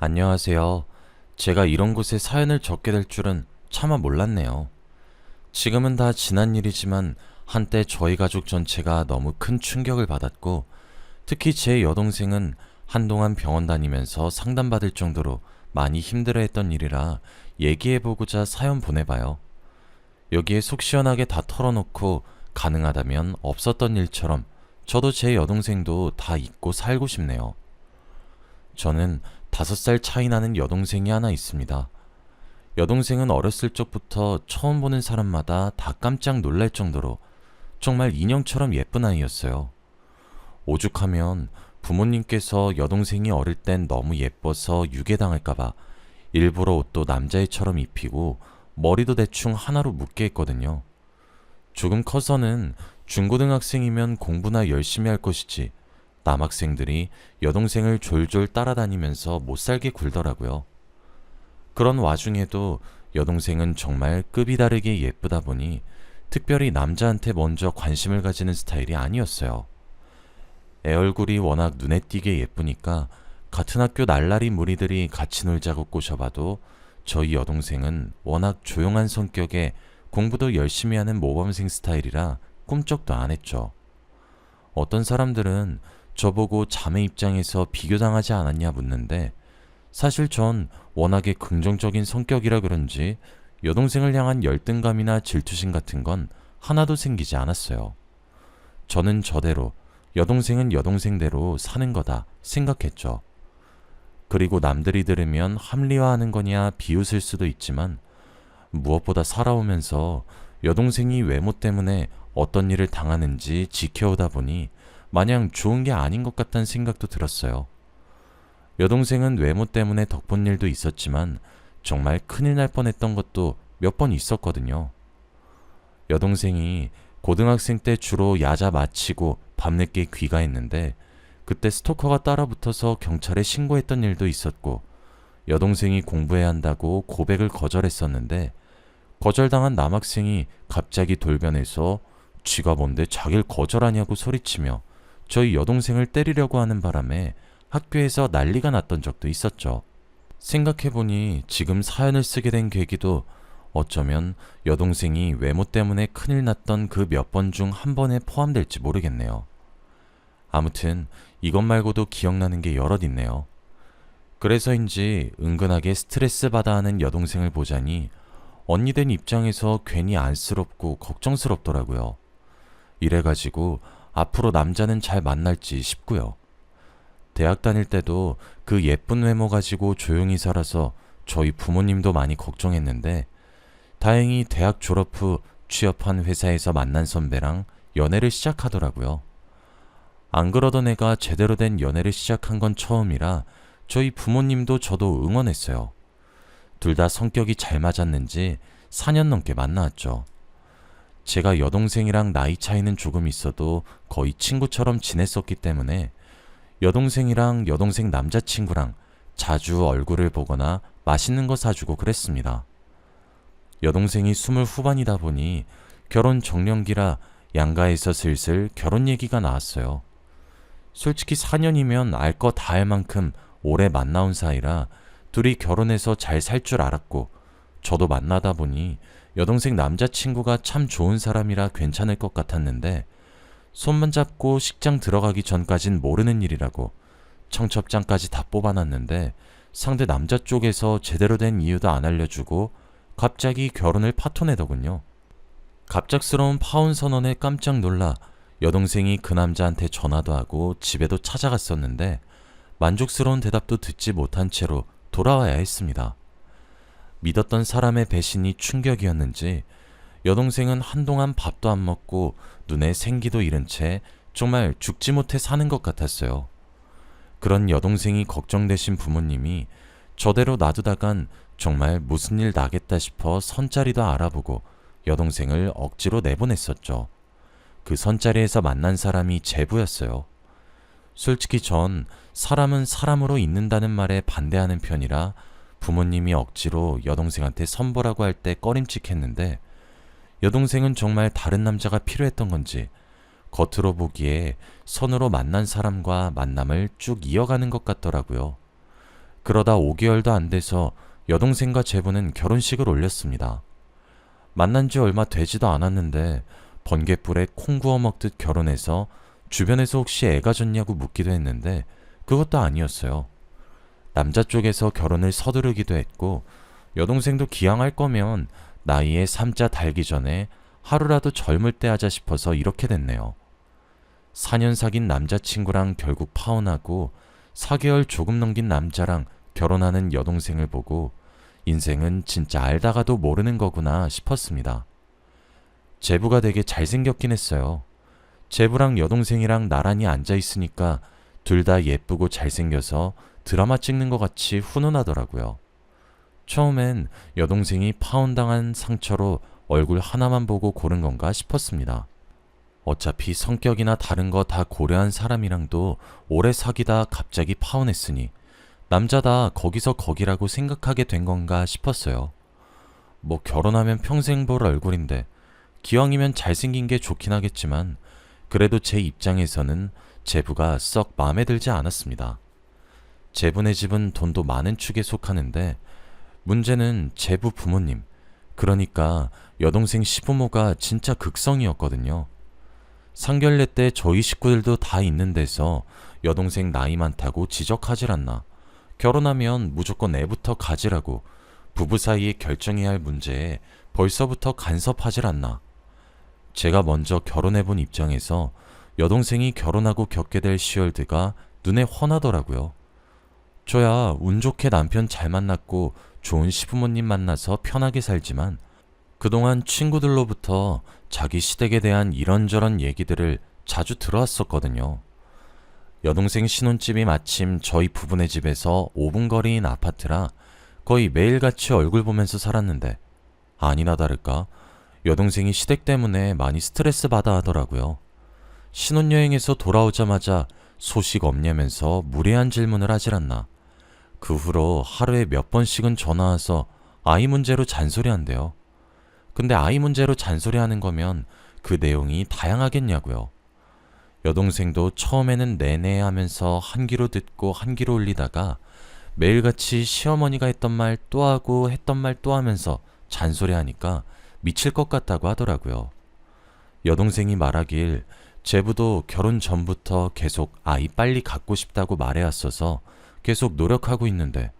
안녕하세요. 제가 이런 곳에 사연을 적게 될 줄은 차마 몰랐네요. 지금은 다 지난 일이지만 한때 저희 가족 전체가 너무 큰 충격을 받았고, 특히 제 여동생은 한동안 병원 다니면서 상담받을 정도로 많이 힘들어했던 일이라 얘기해보고자 사연 보내봐요. 여기에 속 시원하게 다 털어놓고 가능하다면 없었던 일처럼 저도 제 여동생도 다 잊고 살고 싶네요. 저는 5살 차이 나는 여동생이 하나 있습니다. 여동생은 어렸을 적부터 처음 보는 사람마다 다 깜짝 놀랄 정도로 정말 인형처럼 예쁜 아이였어요. 오죽하면 부모님께서 여동생이 어릴 땐 너무 예뻐서 유괴당할까봐 일부러 옷도 남자애처럼 입히고 머리도 대충 하나로 묶게 했거든요. 조금 커서는 중고등학생이면 공부나 열심히 할 것이지 남학생들이 여동생을 졸졸 따라다니면서 못살게 굴더라고요. 그런 와중에도 여동생은 정말 급이 다르게 예쁘다 보니 특별히 남자한테 먼저 관심을 가지는 스타일이 아니었어요. 애 얼굴이 워낙 눈에 띄게 예쁘니까 같은 학교 날라리 무리들이 같이 놀자고 꼬셔봐도 저희 여동생은 워낙 조용한 성격에 공부도 열심히 하는 모범생 스타일이라 꿈쩍도 안 했죠. 어떤 사람들은 저보고 자매 입장에서 비교당하지 않았냐 묻는데, 사실 전 워낙에 긍정적인 성격이라 그런지 여동생을 향한 열등감이나 질투심 같은 건 하나도 생기지 않았어요. 저는 저대로, 여동생은 여동생대로 사는 거다 생각했죠. 그리고 남들이 들으면 합리화하는 거냐 비웃을 수도 있지만, 무엇보다 살아오면서 여동생이 외모 때문에 어떤 일을 당하는지 지켜오다 보니 마냥 좋은 게 아닌 것 같다는 생각도 들었어요. 여동생은 외모 때문에 덕본 일도 있었지만 정말 큰일 날 뻔했던 것도 몇 번 있었거든요. 여동생이 고등학생 때 주로 야자 마치고 밤늦게 귀가했는데, 그때 스토커가 따라붙어서 경찰에 신고했던 일도 있었고, 여동생이 공부해야 한다고 고백을 거절했었는데 거절당한 남학생이 갑자기 돌변해서 지가 뭔데 자길 거절하냐고 소리치며 저희 여동생을 때리려고 하는 바람에 학교에서 난리가 났던 적도 있었죠. 생각해보니 지금 사연을 쓰게 된 계기도 어쩌면 여동생이 외모 때문에 큰일 났던 그 몇 번 중 한 번에 포함될지 모르겠네요. 아무튼 이것 말고도 기억나는 게 여럿 있네요. 그래서인지 은근하게 스트레스 받아 하는 여동생을 보자니 언니 된 입장에서 괜히 안쓰럽고 걱정스럽더라고요. 이래가지고 앞으로 남자는 잘 만날지 싶고요. 대학 다닐 때도 그 예쁜 외모 가지고 조용히 살아서 저희 부모님도 많이 걱정했는데, 다행히 대학 졸업 후 취업한 회사에서 만난 선배랑 연애를 시작하더라고요. 안 그러던 애가 제대로 된 연애를 시작한 건 처음이라 저희 부모님도 저도 응원했어요. 둘 다 성격이 잘 맞았는지 4년 넘게 만나왔죠. 제가 여동생이랑 나이 차이는 조금 있어도 거의 친구처럼 지냈었기 때문에 여동생이랑 여동생 남자친구랑 자주 얼굴을 보거나 맛있는 거 사주고 그랬습니다. 여동생이 20 후반이다 보니 결혼 정년기라 양가에서 슬슬 결혼 얘기가 나왔어요. 솔직히 4년이면 알 거 다 알 만큼 오래 만나온 사이라 둘이 결혼해서 잘 살 줄 알았고, 저도 만나다 보니 여동생 남자친구가 참 좋은 사람이라 괜찮을 것 같았는데, 손만 잡고 식장 들어가기 전까진 모르는 일이라고 청첩장까지 다 뽑아놨는데 상대 남자 쪽에서 제대로 된 이유도 안 알려주고 갑자기 결혼을 파토내더군요. 갑작스러운 파혼 선언에 깜짝 놀라 여동생이 그 남자한테 전화도 하고 집에도 찾아갔었는데 만족스러운 대답도 듣지 못한 채로 돌아와야 했습니다. 믿었던 사람의 배신이 충격이었는지 여동생은 한동안 밥도 안 먹고 눈에 생기도 잃은 채 정말 죽지 못해 사는 것 같았어요. 그런 여동생이 걱정되신 부모님이 저대로 놔두다간 정말 무슨 일 나겠다 싶어 선자리도 알아보고 여동생을 억지로 내보냈었죠. 그 선자리에서 만난 사람이 제부였어요. 솔직히 전 사람은 사람으로 있는다는 말에 반대하는 편이라 부모님이 억지로 여동생한테 선보라고 할 때 꺼림칙했는데, 여동생은 정말 다른 남자가 필요했던 건지 겉으로 보기에 선으로 만난 사람과 만남을 쭉 이어가는 것 같더라고요. 그러다 5개월도 안 돼서 여동생과 제부는 결혼식을 올렸습니다. 만난 지 얼마 되지도 않았는데 번갯불에 콩 구워 먹듯 결혼해서 주변에서 혹시 애가 졌냐고 묻기도 했는데 그것도 아니었어요. 남자 쪽에서 결혼을 서두르기도 했고 여동생도 기왕 할 거면 나이에 3자 달기 전에 하루라도 젊을 때 하자 싶어서 이렇게 됐네요. 4년 사귄 남자친구랑 결국 파혼하고 4개월 조금 넘긴 남자랑 결혼하는 여동생을 보고 인생은 진짜 알다가도 모르는 거구나 싶었습니다. 제부가 되게 잘생겼긴 했어요. 제부랑 여동생이랑 나란히 앉아있으니까 둘 다 예쁘고 잘생겨서 드라마 찍는 것 같이 훈훈하더라고요. 처음엔 여동생이 파혼당한 상처로 얼굴 하나만 보고 고른 건가 싶었습니다. 어차피 성격이나 다른 거 다 고려한 사람이랑도 오래 사귀다 갑자기 파혼했으니 남자다 거기서 거기라고 생각하게 된 건가 싶었어요. 뭐 결혼하면 평생 볼 얼굴인데 기왕이면 잘생긴 게 좋긴 하겠지만 그래도 제 입장에서는 제부가 썩 마음에 들지 않았습니다. 제부네 집은 돈도 많은 축에 속하는데 문제는 제부 부모님, 그러니까 여동생 시부모가 진짜 극성이었거든요. 상견례 때 저희 식구들도 다 있는 데서 여동생 나이 많다고 지적하질 않나. 결혼하면 무조건 애부터 가지라고 부부 사이에 결정해야 할 문제에 벌써부터 간섭하질 않나. 제가 먼저 결혼해본 입장에서 여동생이 결혼하고 겪게 될 시월드가 눈에 훤하더라고요. 저야 운 좋게 남편 잘 만났고 좋은 시부모님 만나서 편하게 살지만 그동안 친구들로부터 자기 시댁에 대한 이런저런 얘기들을 자주 들어왔었거든요. 여동생 신혼집이 마침 저희 부부네 집에서 5분 거리인 아파트라 거의 매일같이 얼굴 보면서 살았는데 아니나 다를까 여동생이 시댁 때문에 많이 스트레스 받아 하더라고요. 신혼여행에서 돌아오자마자 소식 없냐면서 무례한 질문을 하질 않나. 그 후로 하루에 몇 번씩은 전화와서 아이 문제로 잔소리한대요. 근데 아이 문제로 잔소리하는 거면 그 내용이 다양하겠냐고요. 여동생도 처음에는 내내 하면서 한 귀로 듣고 한 귀로 울리다가 매일같이 시어머니가 했던 말 또 하고 했던 말 또 하면서 잔소리하니까 미칠 것 같다고 하더라고요. 여동생이 말하길 제부도 결혼 전부터 계속 아이 빨리 갖고 싶다고 말해왔어서 계속 노력하고 있는데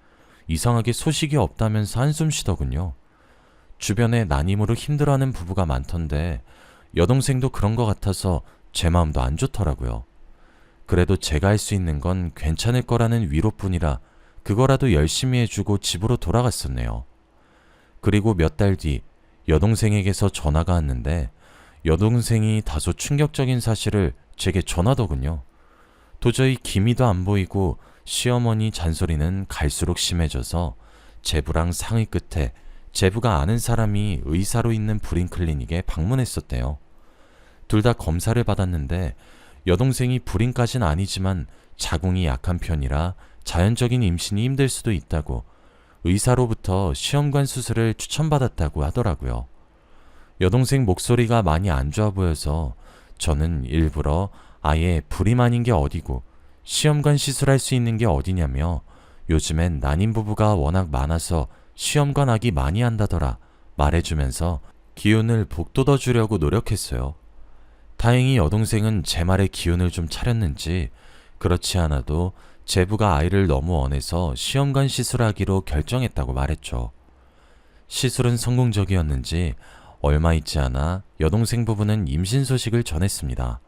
이상하게 소식이 없다면서 한숨 쉬더군요. 주변에 난임으로 힘들어하는 부부가 많던데 여동생도 그런 것 같아서 제 마음도 안 좋더라고요. 그래도 제가 할 수 있는 건 괜찮을 거라는 위로뿐이라 그거라도 열심히 해주고 집으로 돌아갔었네요. 그리고 몇 달 뒤 여동생에게서 전화가 왔는데 여동생이 다소 충격적인 사실을 제게 전하더군요. 도저히 기미도 안 보이고 시어머니 잔소리는 갈수록 심해져서 제부랑 상의 끝에 제부가 아는 사람이 의사로 있는 불임클리닉에 방문했었대요. 둘 다 검사를 받았는데 여동생이 불임까진 아니지만 자궁이 약한 편이라 자연적인 임신이 힘들 수도 있다고 의사로부터 시험관 수술을 추천받았다고 하더라고요. 여동생 목소리가 많이 안 좋아 보여서 저는 일부러 아예 불임 아닌 게 어디고 시험관 시술할 수 있는 게 어디냐며 요즘엔 난임 부부가 워낙 많아서 시험관 하기 많이 한다더라 말해주면서 기운을 북돋워 주려고 노력했어요. 다행히 여동생은 제 말에 기운을 좀 차렸는지 그렇지 않아도 제부가 아이를 너무 원해서 시험관 시술하기로 결정했다고 말했죠. 시술은 성공적이었는지 얼마 있지 않아 여동생 부부는 임신 소식을 전했습니다.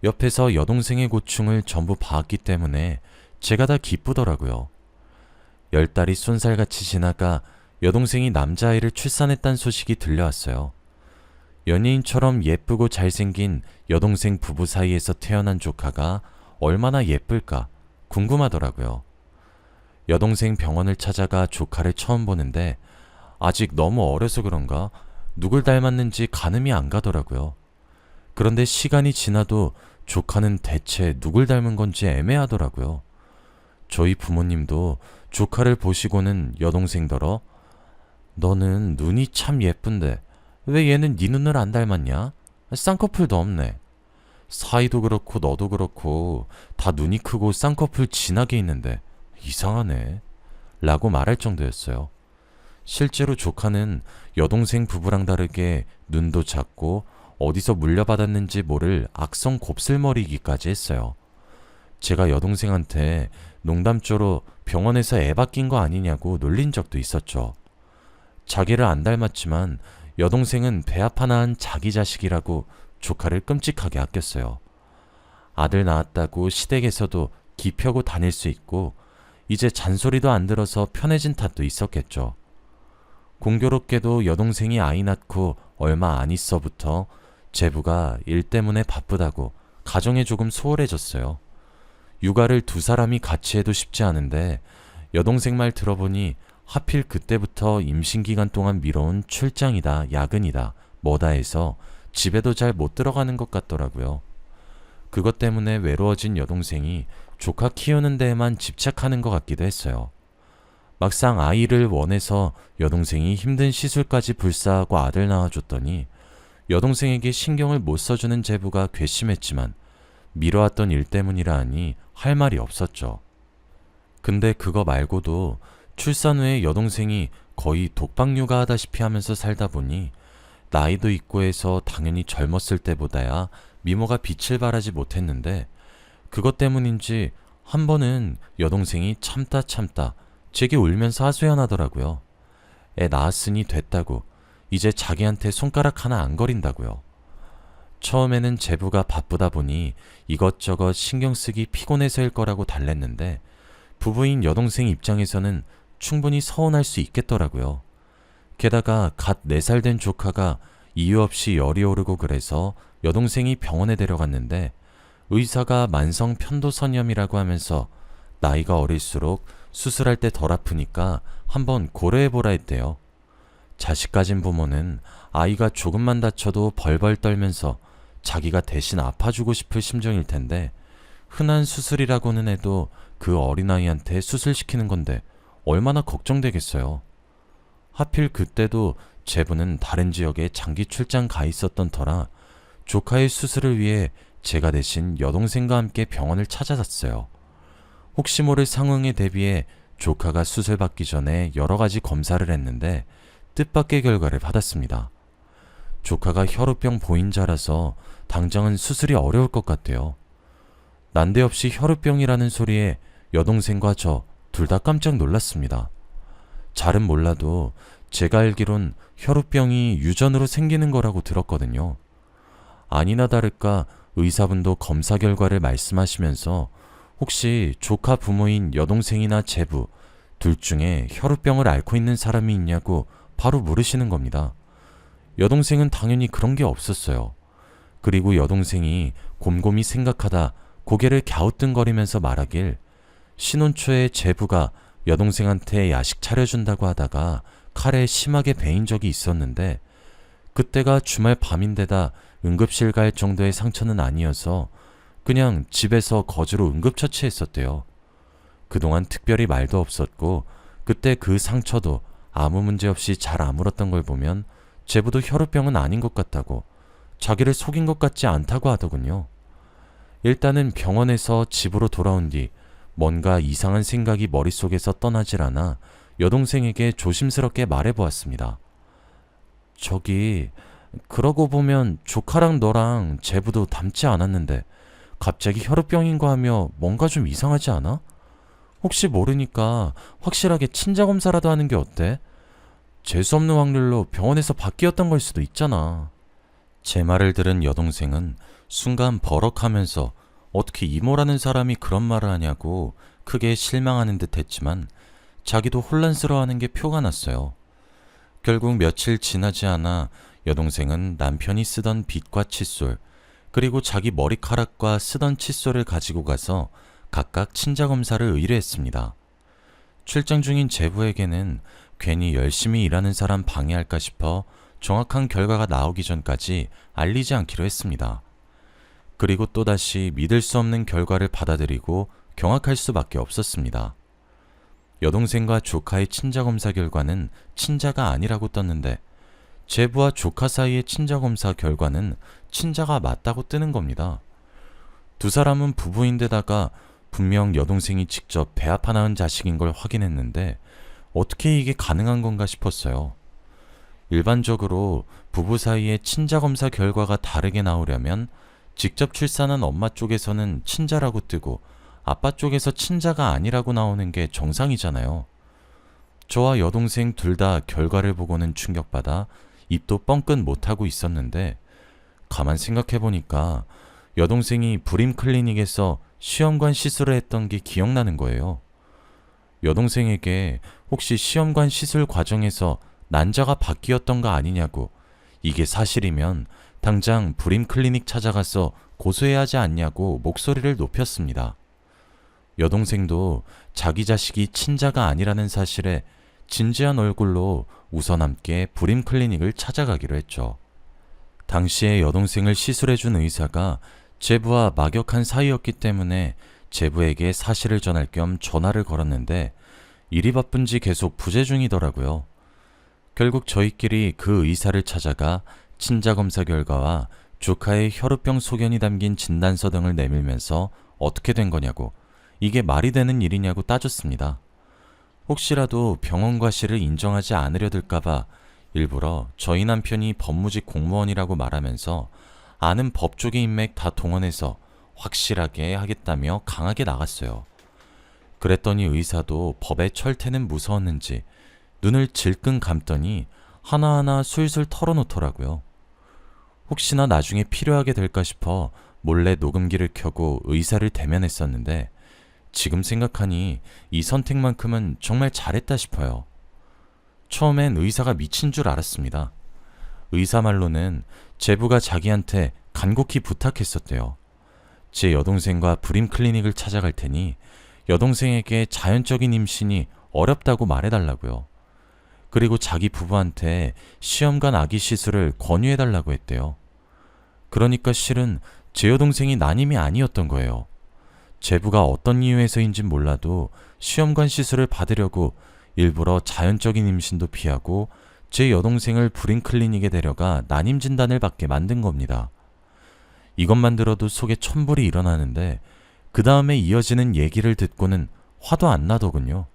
옆에서 여동생의 고충을 전부 봐왔기 때문에 제가 다 기쁘더라고요. 10달이 쏜살같이 지나가 여동생이 남자아이를 출산했다는 소식이 들려왔어요. 연예인처럼 예쁘고 잘생긴 여동생 부부 사이에서 태어난 조카가 얼마나 예쁠까 궁금하더라고요. 여동생 병원을 찾아가 조카를 처음 보는데 아직 너무 어려서 그런가 누굴 닮았는지 가늠이 안 가더라고요. 그런데 시간이 지나도 조카는 대체 누굴 닮은 건지 애매하더라고요. 저희 부모님도 조카를 보시고는 여동생더러 너는 눈이 참 예쁜데 왜 얘는 네 눈을 안 닮았냐? 쌍꺼풀도 없네. 사이도 그렇고 너도 그렇고 다 눈이 크고 쌍꺼풀 진하게 있는데 이상하네. 라고 말할 정도였어요. 실제로 조카는 여동생 부부랑 다르게 눈도 작고 어디서 물려받았는지 모를 악성 곱슬머리이기까지 했어요. 제가 여동생한테 농담조로 병원에서 애 바뀐 거 아니냐고 놀린 적도 있었죠. 자기를 안 닮았지만 여동생은 배합 하나 한 자기 자식이라고 조카를 끔찍하게 아꼈어요. 아들 낳았다고 시댁에서도 기펴고 다닐 수 있고 이제 잔소리도 안 들어서 편해진 탓도 있었겠죠. 공교롭게도 여동생이 아이 낳고 얼마 안 있어부터 제부가 일 때문에 바쁘다고 가정에 조금 소홀해졌어요. 육아를 두 사람이 같이 해도 쉽지 않은데 여동생 말 들어보니 하필 그때부터 임신기간 동안 미뤄온 출장이다, 야근이다, 뭐다 해서 집에도 잘 못 들어가는 것 같더라고요. 그것 때문에 외로워진 여동생이 조카 키우는 데에만 집착하는 것 같기도 했어요. 막상 아이를 원해서 여동생이 힘든 시술까지 불사하고 아들 낳아줬더니 여동생에게 신경을 못 써주는 제부가 괘씸했지만 미뤄왔던 일 때문이라 하니 할 말이 없었죠. 근데 그거 말고도 출산 후에 여동생이 거의 독박 육아하다시피 하면서 살다 보니 나이도 있고 해서 당연히 젊었을 때보다야 미모가 빛을 발하지 못했는데 그것 때문인지 한 번은 여동생이 참다 제게 울면서 하소연하더라고요. 애 낳았으니 됐다고 이제 자기한테 손가락 하나 안 거린다고요. 처음에는 제부가 바쁘다 보니 이것저것 신경 쓰기 피곤해서일 거라고 달랬는데 부부인 여동생 입장에서는 충분히 서운할 수 있겠더라고요. 게다가 갓 4살 된 조카가 이유 없이 열이 오르고 그래서 여동생이 병원에 데려갔는데 의사가 만성 편도선염이라고 하면서 나이가 어릴수록 수술할 때 덜 아프니까 한번 고려해보라 했대요. 자식 가진 부모는 아이가 조금만 다쳐도 벌벌 떨면서 자기가 대신 아파주고 싶을 심정일 텐데 흔한 수술이라고는 해도 그 어린아이한테 수술시키는 건데 얼마나 걱정되겠어요. 하필 그때도 제부는 다른 지역에 장기 출장 가 있었던 터라 조카의 수술을 위해 제가 대신 여동생과 함께 병원을 찾아갔어요. 혹시 모를 상황에 대비해 조카가 수술받기 전에 여러 가지 검사를 했는데 뜻밖의 결과를 받았습니다. 조카가 혈우병 보인자라서 당장은 수술이 어려울 것 같아요. 난데없이 혈우병이라는 소리에 여동생과 저 둘 다 깜짝 놀랐습니다. 잘은 몰라도 제가 알기론 혈우병이 유전으로 생기는 거라고 들었거든요. 아니나 다를까 의사분도 검사 결과를 말씀하시면서 혹시 조카 부모인 여동생이나 제부 둘 중에 혈우병을 앓고 있는 사람이 있냐고 바로 물으시는 겁니다. 여동생은 당연히 그런 게 없었어요. 그리고 여동생이 곰곰이 생각하다 고개를 갸우뚱거리면서 말하길 신혼 초에 제부가 여동생한테 야식 차려준다고 하다가 칼에 심하게 베인 적이 있었는데 그때가 주말 밤인데다 응급실 갈 정도의 상처는 아니어서 그냥 집에서 거주로 응급처치했었대요. 그동안 특별히 말도 없었고 그때 그 상처도 아무 문제 없이 잘 아물었던 걸 보면 제부도 혈우병은 아닌 것 같다고 자기를 속인 것 같지 않다고 하더군요. 일단은 병원에서 집으로 돌아온 뒤 뭔가 이상한 생각이 머릿속에서 떠나질 않아 여동생에게 조심스럽게 말해보았습니다. 저기 그러고 보면 조카랑 너랑 제부도 닮지 않았는데 갑자기 혈우병인 거 하며 뭔가 좀 이상하지 않아? 혹시 모르니까 확실하게 친자검사라도 하는 게 어때? 재수없는 확률로 병원에서 바뀌었던 걸 수도 있잖아. 제 말을 들은 여동생은 순간 버럭하면서 어떻게 이모라는 사람이 그런 말을 하냐고 크게 실망하는 듯 했지만 자기도 혼란스러워하는 게 표가 났어요. 결국 며칠 지나지 않아 여동생은 남편이 쓰던 빗과 칫솔 그리고 자기 머리카락과 쓰던 칫솔을 가지고 가서 각각 친자검사를 의뢰했습니다. 출장 중인 제부에게는 괜히 열심히 일하는 사람 방해할까 싶어 정확한 결과가 나오기 전까지 알리지 않기로 했습니다. 그리고 또다시 믿을 수 없는 결과를 받아들이고 경악할 수밖에 없었습니다. 여동생과 조카의 친자검사 결과는 친자가 아니라고 떴는데 제부와 조카 사이의 친자검사 결과는 친자가 맞다고 뜨는 겁니다. 두 사람은 부부인데다가 분명 여동생이 직접 배 아파 낳은 자식인 걸 확인했는데 어떻게 이게 가능한 건가 싶었어요. 일반적으로 부부 사이에 친자 검사 결과가 다르게 나오려면 직접 출산한 엄마 쪽에서는 친자라고 뜨고 아빠 쪽에서 친자가 아니라고 나오는 게 정상이잖아요. 저와 여동생 둘 다 결과를 보고는 충격받아 입도 뻥끗 못하고 있었는데 가만 생각해보니까 여동생이 불임 클리닉에서 시험관 시술을 했던 게 기억나는 거예요. 여동생에게 혹시 시험관 시술 과정에서 난자가 바뀌었던 거 아니냐고, 이게 사실이면 당장 불임 클리닉 찾아가서 고소해야 하지 않냐고 목소리를 높였습니다. 여동생도 자기 자식이 친자가 아니라는 사실에 진지한 얼굴로 우선 함께 불임 클리닉을 찾아가기로 했죠. 당시에 여동생을 시술해준 의사가 제부와 막역한 사이였기 때문에 제부에게 사실을 전할 겸 전화를 걸었는데 일이 바쁜지 계속 부재 중이더라고요. 결국 저희끼리 그 의사를 찾아가 친자검사 결과와 조카의 혈우병 소견이 담긴 진단서 등을 내밀면서 어떻게 된 거냐고, 이게 말이 되는 일이냐고 따졌습니다. 혹시라도 병원 과실을 인정하지 않으려 들까봐 일부러 저희 남편이 법무직 공무원이라고 말하면서 아는 법 쪽의 인맥 다 동원해서 확실하게 하겠다며 강하게 나갔어요. 그랬더니 의사도 법의 철퇴는 무서웠는지 눈을 질끈 감더니 하나하나 술술 털어놓더라고요. 혹시나 나중에 필요하게 될까 싶어 몰래 녹음기를 켜고 의사를 대면했었는데 지금 생각하니 이 선택만큼은 정말 잘했다 싶어요. 처음엔 의사가 미친 줄 알았습니다. 의사 말로는 제부가 자기한테 간곡히 부탁했었대요. 제 여동생과 불임 클리닉을 찾아갈 테니 여동생에게 자연적인 임신이 어렵다고 말해달라고요. 그리고 자기 부부한테 시험관 아기 시술을 권유해달라고 했대요. 그러니까 실은 제 여동생이 난임이 아니었던 거예요. 제부가 어떤 이유에서인진 몰라도 시험관 시술을 받으려고 일부러 자연적인 임신도 피하고 제 여동생을 불임 클리닉에 데려가 난임 진단을 받게 만든 겁니다. 이것만 들어도 속에 천불이 일어나는데 그 다음에 이어지는 얘기를 듣고는 화도 안 나더군요.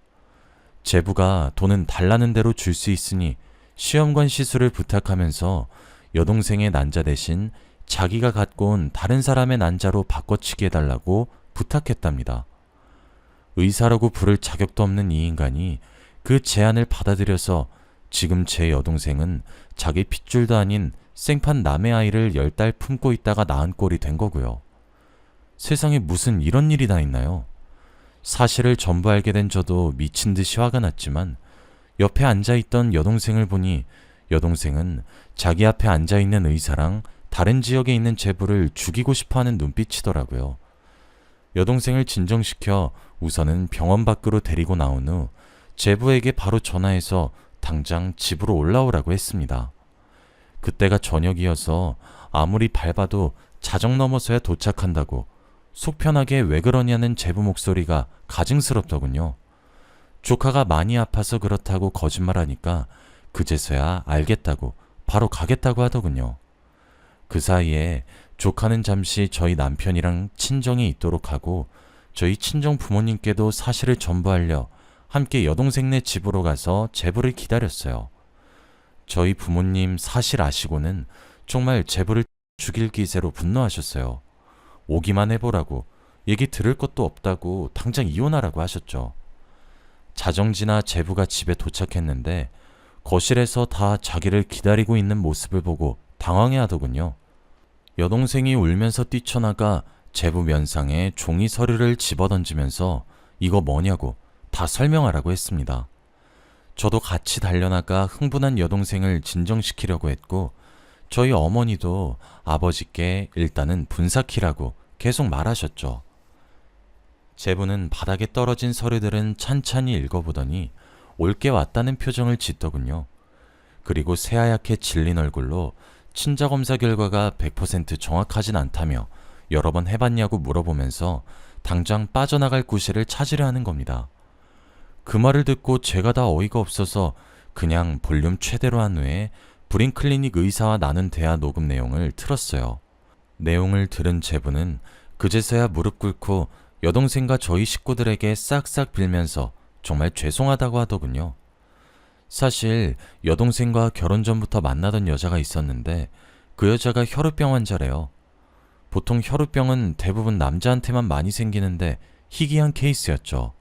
제부가 돈은 달라는 대로 줄 수 있으니 시험관 시술을 부탁하면서 여동생의 난자 대신 자기가 갖고 온 다른 사람의 난자로 바꿔치기 해달라고 부탁했답니다. 의사라고 부를 자격도 없는 이 인간이 그 제안을 받아들여서 지금 제 여동생은 자기 핏줄도 아닌 생판 남의 아이를 10달 품고 있다가 낳은 꼴이 된 거고요. 세상에 무슨 이런 일이 다 있나요? 사실을 전부 알게 된 저도 미친 듯이 화가 났지만 옆에 앉아있던 여동생을 보니 여동생은 자기 앞에 앉아있는 의사랑 다른 지역에 있는 제부를 죽이고 싶어하는 눈빛이더라고요. 여동생을 진정시켜 우선은 병원 밖으로 데리고 나온 후 제부에게 바로 전화해서 당장 집으로 올라오라고 했습니다. 그때가 저녁이어서 아무리 밟아도 자정 넘어서야 도착한다고 속 편하게 왜 그러냐는 제부 목소리가 가증스럽더군요. 조카가 많이 아파서 그렇다고 거짓말하니까 그제서야 알겠다고 바로 가겠다고 하더군요. 그 사이에 조카는 잠시 저희 남편이랑 친정에 있도록 하고 저희 친정 부모님께도 사실을 전부하려 함께 여동생네 집으로 가서 제부를 기다렸어요. 저희 부모님 사실 아시고는 정말 제부를 죽일 기세로 분노하셨어요. 오기만 해보라고, 얘기 들을 것도 없다고 당장 이혼하라고 하셨죠. 자정지나 제부가 집에 도착했는데 거실에서 다 자기를 기다리고 있는 모습을 보고 당황해하더군요. 여동생이 울면서 뛰쳐나가 제부 면상에 종이 서류를 집어던지면서 이거 뭐냐고 다 설명하라고 했습니다. 저도 같이 달려나가 흥분한 여동생을 진정시키려고 했고 저희 어머니도 아버지께 일단은 분사키라고 계속 말하셨죠. 제부는 바닥에 떨어진 서류들은 찬찬히 읽어보더니 옳게 왔다는 표정을 짓더군요. 그리고 새하얗게 질린 얼굴로 친자검사 결과가 100% 정확하진 않다며 여러 번 해봤냐고 물어보면서 당장 빠져나갈 구실을 찾으려 하는 겁니다. 그 말을 듣고 제가 다 어이가 없어서 그냥 볼륨 최대로 한 후에 불임 클리닉 의사와 나눈 대화 녹음 내용을 틀었어요. 내용을 들은 제부는 그제서야 무릎 꿇고 여동생과 저희 식구들에게 싹싹 빌면서 정말 죄송하다고 하더군요. 사실 여동생과 결혼 전부터 만나던 여자가 있었는데 그 여자가 혈우병 환자래요. 보통 혈우병은 대부분 남자한테만 많이 생기는데 희귀한 케이스였죠.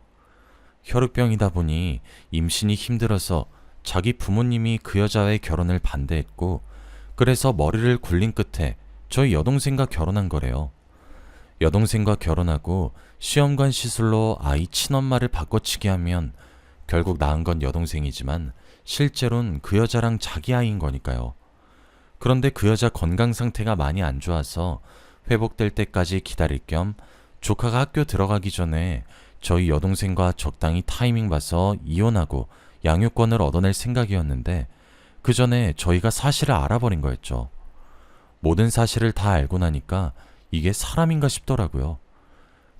혈우병이다 보니 임신이 힘들어서 자기 부모님이 그 여자와의 결혼을 반대했고, 그래서 머리를 굴린 끝에 저희 여동생과 결혼한 거래요. 여동생과 결혼하고 시험관 시술로 아이 친엄마를 바꿔치기 하면 결국 낳은 건 여동생이지만 실제로는 그 여자랑 자기 아이인 거니까요. 그런데 그 여자 건강 상태가 많이 안 좋아서 회복될 때까지 기다릴 겸 조카가 학교 들어가기 전에 저희 여동생과 적당히 타이밍 봐서 이혼하고 양육권을 얻어낼 생각이었는데, 그 전에 저희가 사실을 알아버린 거였죠. 모든 사실을 다 알고 나니까 이게 사람인가 싶더라고요.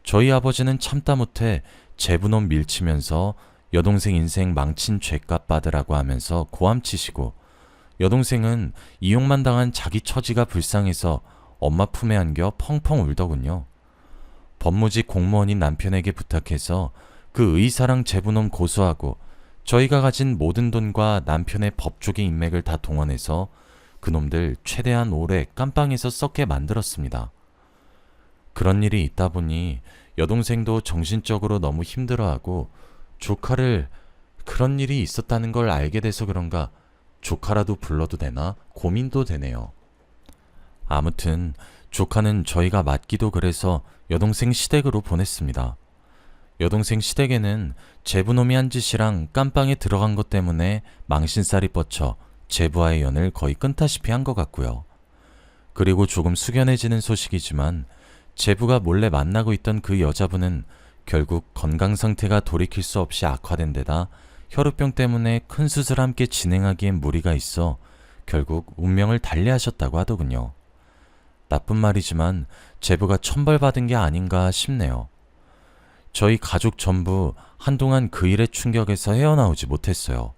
저희 아버지는 참다 못해 제부놈 밀치면서 여동생 인생 망친 죄값 받으라고 하면서 고함치시고, 여동생은 이용만 당한 자기 처지가 불쌍해서 엄마 품에 안겨 펑펑 울더군요. 법무직 공무원인 남편에게 부탁해서 그 의사랑 제부놈 고소하고 저희가 가진 모든 돈과 남편의 법조계 인맥을 다 동원해서 그놈들 최대한 오래 깜빵에서 썩게 만들었습니다. 그런 일이 있다 보니 여동생도 정신적으로 너무 힘들어하고, 조카를 그런 일이 있었다는 걸 알게 돼서 그런가 조카라도 불러도 되나 고민도 되네요. 아무튼 조카는 저희가 맞기도 그래서 여동생 시댁으로 보냈습니다. 여동생 시댁에는 제부놈이 한 짓이랑 깜빵에 들어간 것 때문에 망신살이 뻗쳐 제부와의 연을 거의 끊다시피 한 것 같고요. 그리고 조금 숙연해지는 소식이지만 제부가 몰래 만나고 있던 그 여자분은 결국 건강 상태가 돌이킬 수 없이 악화된 데다 혈우병 때문에 큰 수술을 함께 진행하기엔 무리가 있어 결국 운명을 달리하셨다고 하더군요. 나쁜 말이지만 제부가 천벌받은 게 아닌가 싶네요. 저희 가족 전부 한동안 그 일의 충격에서 헤어나오지 못했어요.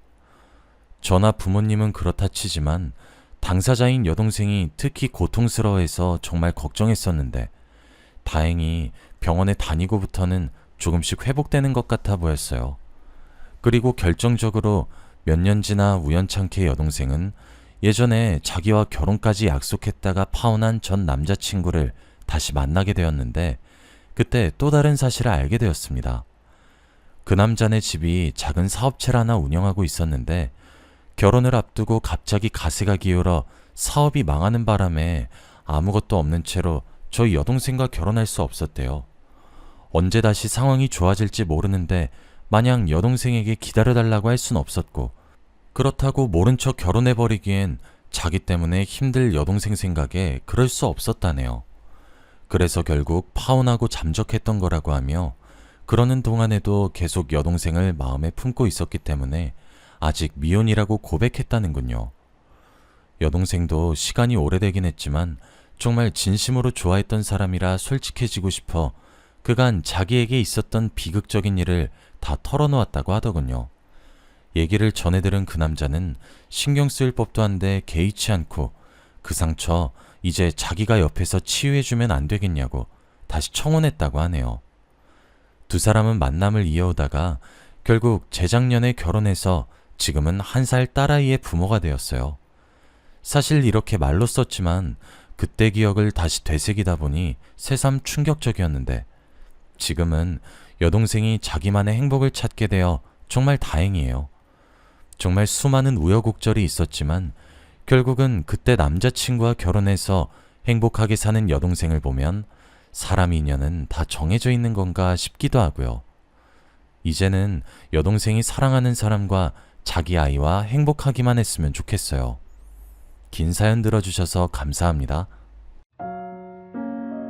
저나 부모님은 그렇다 치지만 당사자인 여동생이 특히 고통스러워해서 정말 걱정했었는데, 다행히 병원에 다니고부터는 조금씩 회복되는 것 같아 보였어요. 그리고 결정적으로 몇 년 지나 우연찮게 여동생은 예전에 자기와 결혼까지 약속했다가 파혼한 전 남자친구를 다시 만나게 되었는데, 그때 또 다른 사실을 알게 되었습니다. 그 남자네 집이 작은 사업체를 하나 운영하고 있었는데 결혼을 앞두고 갑자기 가세가 기울어 사업이 망하는 바람에 아무것도 없는 채로 저희 여동생과 결혼할 수 없었대요. 언제 다시 상황이 좋아질지 모르는데 마냥 여동생에게 기다려달라고 할 순 없었고, 그렇다고 모른 척 결혼해버리기엔 자기 때문에 힘들 여동생 생각에 그럴 수 없었다네요. 그래서 결국 파혼하고 잠적했던 거라고 하며, 그러는 동안에도 계속 여동생을 마음에 품고 있었기 때문에 아직 미혼이라고 고백했다는군요. 여동생도 시간이 오래되긴 했지만 정말 진심으로 좋아했던 사람이라 솔직해지고 싶어 그간 자기에게 있었던 비극적인 일을 다 털어놓았다고 하더군요. 얘기를 전해 들은 그 남자는 신경 쓰일 법도 한데 개의치 않고 그 상처 이제 자기가 옆에서 치유해주면 안 되겠냐고 다시 청혼했다고 하네요. 두 사람은 만남을 이어오다가 결국 재작년에 결혼해서 지금은 1살 딸아이의 부모가 되었어요. 사실 이렇게 말로 썼지만 그때 기억을 다시 되새기다 보니 새삼 충격적이었는데, 지금은 여동생이 자기만의 행복을 찾게 되어 정말 다행이에요. 정말 수많은 우여곡절이 있었지만 결국은 그때 남자친구와 결혼해서 행복하게 사는 여동생을 보면 사람 인연은 다 정해져 있는 건가 싶기도 하고요. 이제는 여동생이 사랑하는 사람과 자기 아이와 행복하기만 했으면 좋겠어요. 긴 사연 들어주셔서 감사합니다.